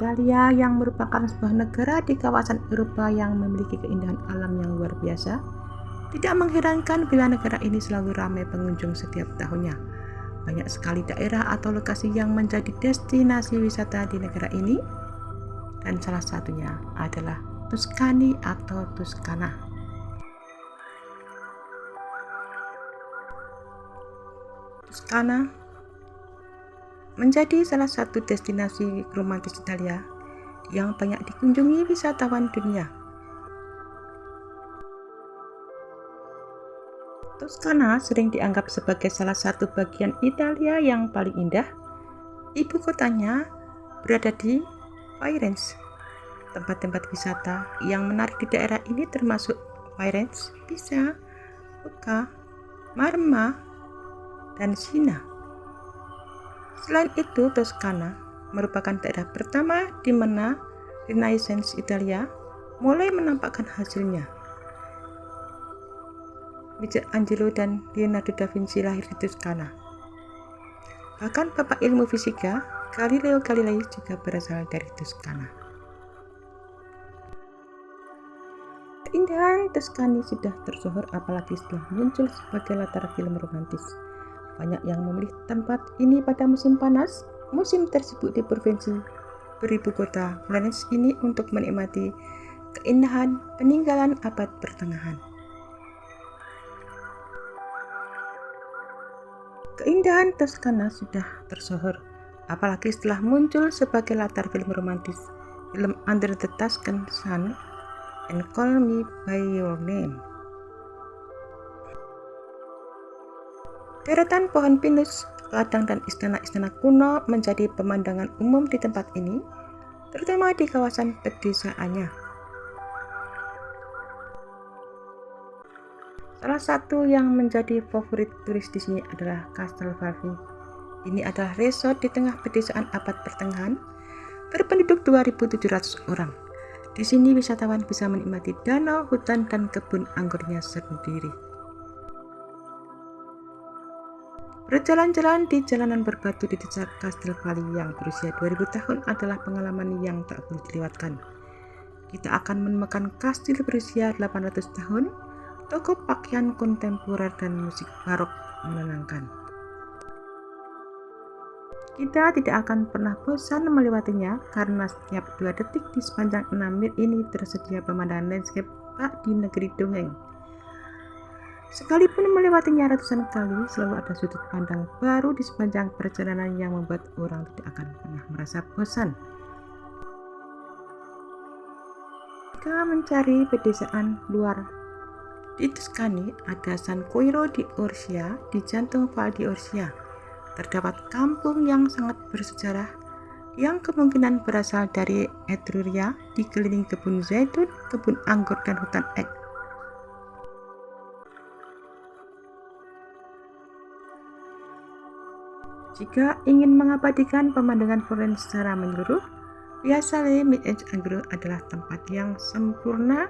Italia yang merupakan sebuah negara di kawasan Eropa yang memiliki keindahan alam yang luar biasa. Tidak mengherankan bila negara ini selalu ramai pengunjung setiap tahunnya. Banyak sekali daerah atau lokasi yang menjadi destinasi wisata di negara ini, dan salah satunya adalah Tuscany atau Tuscana. Tuscana menjadi salah satu destinasi romantis Italia yang banyak dikunjungi wisatawan dunia. Tuscana sering dianggap sebagai salah satu bagian Italia yang paling indah. Ibu kotanya berada di Firenze. Tempat-tempat wisata yang menarik di daerah ini termasuk Firenze, Pisa, Lucca, Marma, dan Siena. Selain itu, Tuscana merupakan daerah pertama di mana Renaissance Italia mulai menampakkan hasilnya. Michelangelo dan Leonardo da Vinci lahir di Tuscana. Bahkan bapak ilmu fisika, Galileo Galilei juga berasal dari Tuscana. Keindahan Tuscany sudah tersohor apalagi setelah muncul sebagai latar film romantis. Banyak yang memilih tempat ini pada musim panas, musim tersibuk di provinsi beribu kota Florence ini untuk menikmati keindahan peninggalan abad pertengahan. Keindahan Tuscana sudah tersohor, apalagi setelah muncul sebagai latar film romantis, film Under the Tuscan Sun and Call Me by Your Name. Deretan pohon pinus, ladang dan istana-istana kuno menjadi pemandangan umum di tempat ini, terutama di kawasan pedesaannya. Salah satu yang menjadi favorit turis di sini adalah Castel Valvi. Ini adalah resort di tengah pedesaan abad pertengahan, berpenduduk 2.700 orang. Di sini wisatawan bisa menikmati danau, hutan, dan kebun anggurnya sendiri. Berjalan-jalan di jalanan berbatu di desa Castel Valvi yang berusia 2000 tahun adalah pengalaman yang tak boleh dilewatkan. Kita akan menemukan kastil berusia 800 tahun, toko pakaian kontemporer dan musik barok menenangkan. Kita tidak akan pernah bosan melewatinya karena setiap 2 detik di sepanjang 6 mil ini tersedia pemandangan landscape bak di negeri dongeng. Sekalipun melewatinya ratusan kali, selalu ada sudut pandang baru di sepanjang perjalanan yang membuat orang tidak akan pernah merasa bosan. Jika mencari pedesaan luar di Tuscany, ada San Quiro di Orsia, di jantung Val di Orsia. Terdapat kampung yang sangat bersejarah yang kemungkinan berasal dari Etruria, dikelilingi kebun zaitun, kebun anggur, dan hutan ek. Jika ingin mengabadikan pemandangan Florence secara menyeluruh, biasanya Michelangelo adalah tempat yang sempurna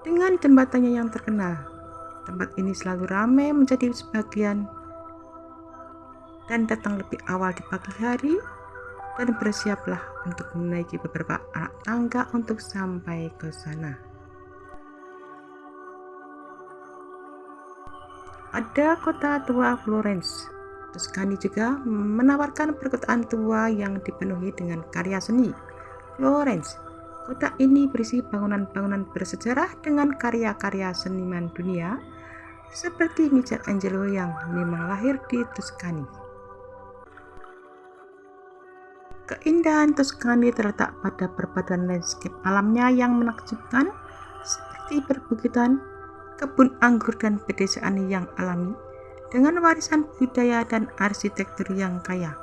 dengan jembatannya yang terkenal. Tempat ini selalu ramai menjadi sebagian dan datang lebih awal di pagi hari dan bersiaplah untuk menaiki beberapa anak tangga untuk sampai ke sana. Ada kota tua Florence. Tuscany juga menawarkan perkotaan tua yang dipenuhi dengan karya seni. Florence, kota ini berisi bangunan-bangunan bersejarah dengan karya-karya seniman dunia seperti Michelangelo yang memang lahir di Tuscany. Keindahan Tuscany terletak pada perpaduan landscape alamnya yang menakjubkan seperti perbukitan, kebun anggur, dan pedesaan yang alami dengan warisan budaya dan arsitektur yang kaya.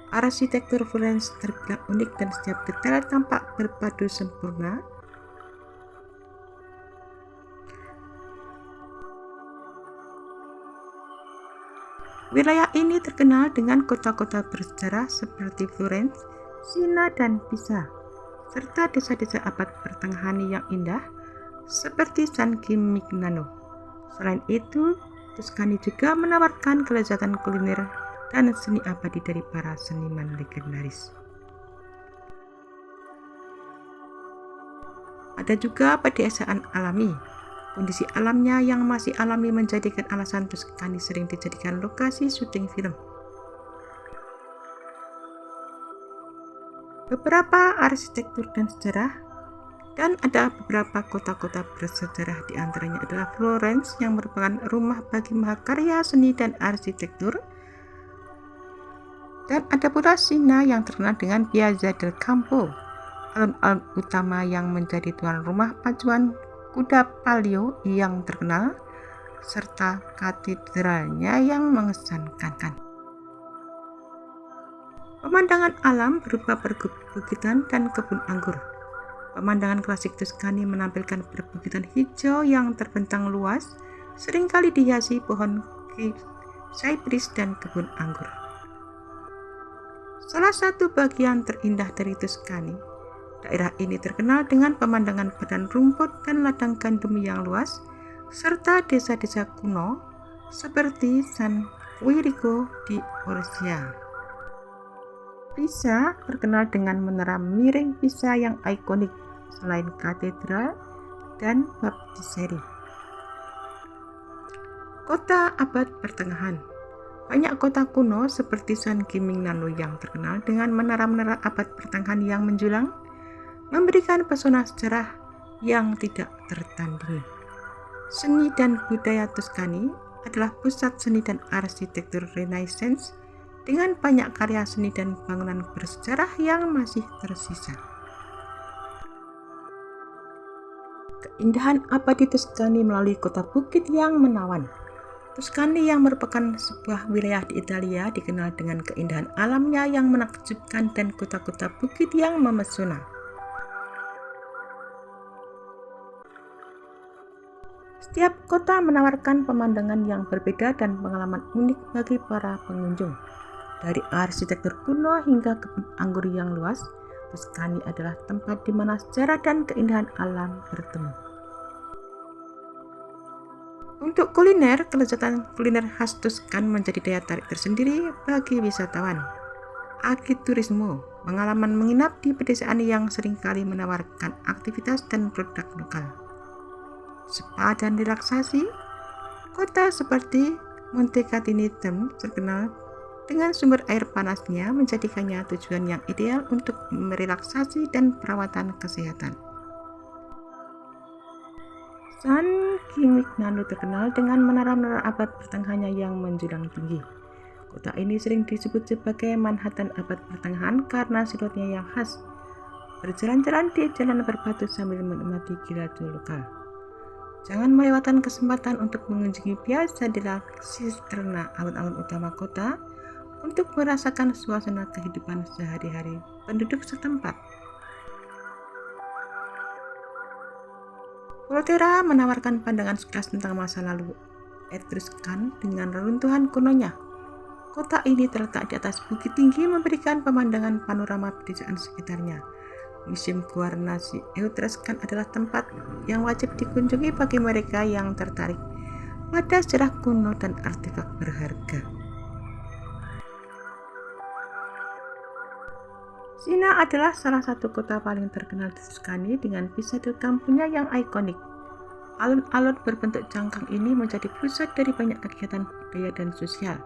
Arsitektur Florence terbilang unik dan setiap detail tampak berpadu sempurna. Wilayah ini terkenal dengan kota-kota bersejarah seperti Florence, Siena, dan Pisa, serta desa-desa abad pertengahan yang indah seperti San Gimignano. Selain itu, Tuscany juga menawarkan kelezatan kuliner dan seni abadi dari para seniman legendaris. Ada juga pedesaan alami. Kondisi alamnya yang masih alami menjadikan alasan Tuscany sering dijadikan lokasi syuting film. Beberapa arsitektur dan sejarah, dan ada beberapa kota-kota bersejarah, di antaranya adalah Florence yang merupakan rumah bagi mahakarya seni dan arsitektur, dan ada pula Cina yang terkenal dengan Piazza del Campo, alun-alun utama yang menjadi tuan rumah pacuan kuda Palio yang terkenal, serta katedralnya yang mengesankan. Pemandangan alam berupa perbukitan dan kebun anggur. Pemandangan klasik Tuscany menampilkan perbukitan hijau yang terbentang luas, seringkali dihiasi pohon cypress dan kebun anggur. Salah satu bagian terindah dari Tuscany, daerah ini terkenal dengan pemandangan padang rumput dan ladang gandum yang luas, serta desa-desa kuno seperti San Quirico di Orsia. Pisa terkenal dengan menara miring Pisa yang ikonik, selain katedral dan baptistery. Kota abad pertengahan. Banyak kota kuno seperti San Gimignano yang terkenal dengan menara-menara abad pertengahan yang menjulang, memberikan pesona sejarah yang tidak tertandingi. Seni dan budaya Tuscany adalah pusat seni dan arsitektur Renaissance dengan banyak karya seni dan bangunan bersejarah yang masih tersisa. Keindahan abadi Tuscany melalui kota bukit yang menawan. Tuscany yang merupakan sebuah wilayah di Italia dikenal dengan keindahan alamnya yang menakjubkan dan kota-kota bukit yang memesona. Setiap kota menawarkan pemandangan yang berbeda dan pengalaman unik bagi para pengunjung. Dari arsitektur kuno hingga kebun anggur yang luas, Tuscany adalah tempat di mana sejarah dan keindahan alam bertemu. Untuk kuliner, kelezatan kuliner khas Tuscany menjadi daya tarik tersendiri bagi wisatawan. Agriturismo, pengalaman menginap di pedesaan yang seringkali menawarkan aktivitas dan produk lokal. Spa dan relaksasi, kota seperti Montecatini terkenal dengan sumber air panasnya menjadikannya tujuan yang ideal untuk merelaksasi dan perawatan kesehatan. San Gimignano terkenal dengan menara-menara abad pertengahannya yang menjulang tinggi. Kota ini sering disebut sebagai Manhattan abad pertengahan karena silhouetnya yang khas. Berjalan-jalan di jalan berbatu sambil menikmati gelato lokal. Jangan melewatkan kesempatan untuk mengunjungi Piazza della Cisterna, alun-alun utama kota, untuk merasakan suasana kehidupan sehari-hari penduduk setempat. Volterra menawarkan pandangan sekilas tentang masa lalu Etruscan dengan reruntuhan kunonya. Kota ini terletak di atas bukit tinggi memberikan pemandangan panorama pedesaan sekitarnya. Museum Guarnasi Etruscan adalah tempat yang wajib dikunjungi bagi mereka yang tertarik pada sejarah kuno dan artefak berharga. Cina adalah salah satu kota paling terkenal di Tuscany dengan Piazza del Campo-nya yang ikonik. Alun-alun berbentuk cangkang ini menjadi pusat dari banyak kegiatan budaya dan sosial.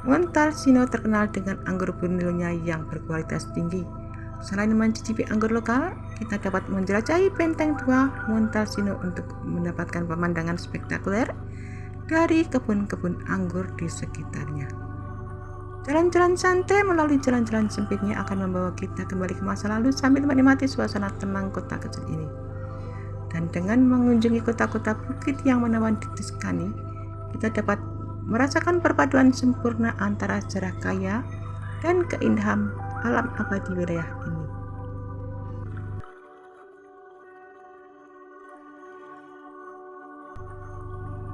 Montalcino terkenal dengan anggur Brunello-nya yang berkualitas tinggi. Selain mencicipi anggur lokal, kita dapat menjelajahi benteng tua Montalcino untuk mendapatkan pemandangan spektakuler dari kebun-kebun anggur di sekitarnya. Jalan-jalan santai melalui jalan-jalan sempitnya akan membawa kita kembali ke masa lalu sambil menikmati suasana tenang kota kecil ini. Dan dengan mengunjungi kota-kota bukit yang menawan di Tuscany, kita dapat merasakan perpaduan sempurna antara sejarah kaya dan keindahan alam abadi wilayah ini.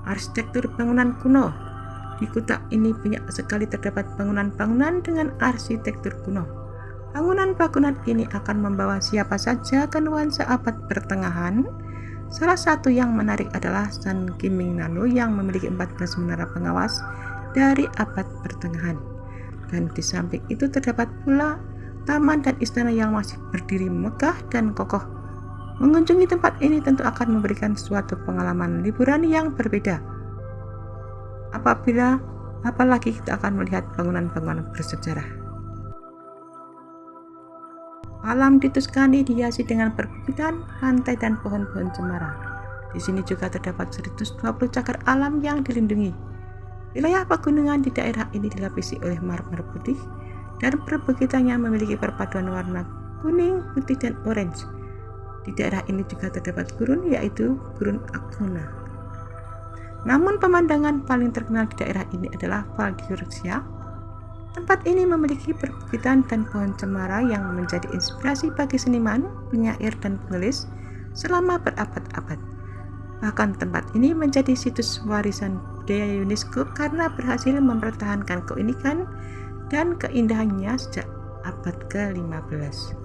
Arsitektur bangunan kuno. Di kota ini banyak sekali terdapat bangunan-bangunan dengan arsitektur kuno. Bangunan-bangunan ini akan membawa siapa saja ke nuansa abad pertengahan Salah satu yang menarik adalah San Gimignano yang memiliki 14 menara pengawas dari abad pertengahan. Dan di samping itu terdapat pula taman dan istana yang masih berdiri megah dan kokoh. Mengunjungi tempat ini tentu akan memberikan suatu pengalaman liburan yang berbeda. Apalagi kita akan melihat bangunan-bangunan bersejarah. Alam di Tuscany dihiasi dengan perbukitan, pantai, dan pohon-pohon cemara. Di sini juga terdapat 120 cagar alam yang dilindungi. Wilayah pegunungan di daerah ini dilapisi oleh marmer putih dan perbukitannya memiliki perpaduan warna kuning, putih, dan orange. Di daerah ini juga terdapat gurun, yaitu Gurun Accona. Namun pemandangan paling terkenal di daerah ini adalah Val di Orcia. Tempat ini memiliki perbukitan dan pohon cemara yang menjadi inspirasi bagi seniman, penyair, dan penulis selama berabad-abad. Bahkan tempat ini menjadi situs warisan budaya UNESCO karena berhasil mempertahankan keunikan dan keindahannya sejak abad ke-15.